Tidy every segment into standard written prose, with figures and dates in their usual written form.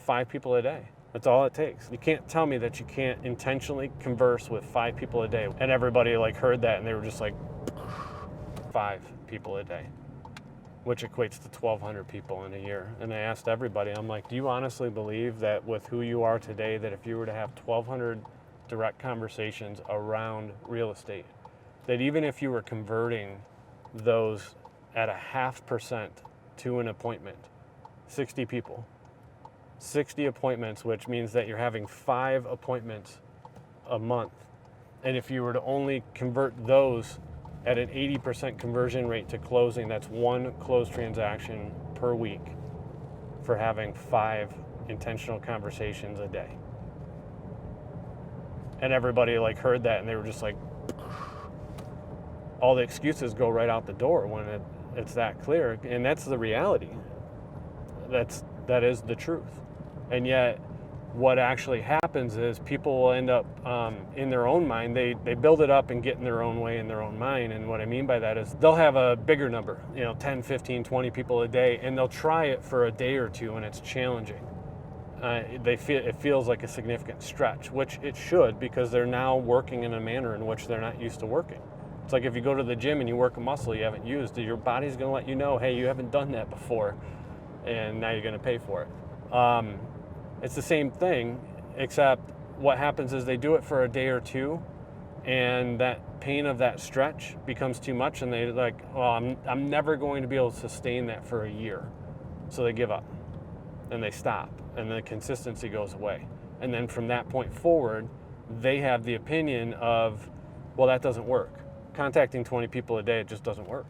5 people a day. That's all it takes. You can't tell me that you can't intentionally converse with 5 people a day. And everybody like heard that and they were just like, 5 people a day, which equates to 1,200 people in a year. And I asked everybody, I'm like, do you honestly believe that with who you are today, that if you were to have 1,200 direct conversations around real estate, that even if you were converting those at 0.5% to an appointment, 60 people, 60 appointments, which means that you're having 5 appointments a month. And if you were to only convert those at an 80% conversion rate to closing, that's 1 closed transaction per week for having 5 intentional conversations a day. And everybody like heard that and they were just like, all the excuses go right out the door when it's that clear. And that's the reality. That is the truth. And yet what actually happens is people will end up in their own mind, they build it up and get in their own way in their own mind. And what I mean by that is they'll have a bigger number, 10, 15, 20 people a day, and they'll try it for a day or two and it's challenging. It feels like a significant stretch, which it should, because they're now working in a manner in which they're not used to working. It's like if you go to the gym and you work a muscle you haven't used, your body's going to let you know, hey, you haven't done that before, and now you're going to pay for it. It's the same thing, except what happens is they do it for a day or two, and that pain of that stretch becomes too much, and they like, well, I'm never going to be able to sustain that for a year. So they give up, and they stop, and the consistency goes away. And then from that point forward, they have the opinion of, well, that doesn't work. Contacting 20 people a day, it just doesn't work.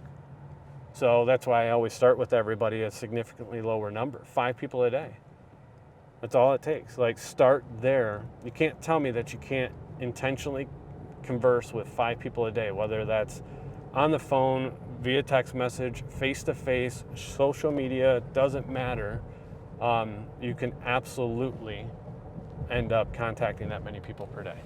So that's why I always start with everybody a significantly lower number, 5 people a day. That's all it takes. Like, start there. You can't tell me that you can't intentionally converse with 5 people a day, whether that's on the phone, via text message, face-to-face, social media, doesn't matter. You can absolutely end up contacting that many people per day.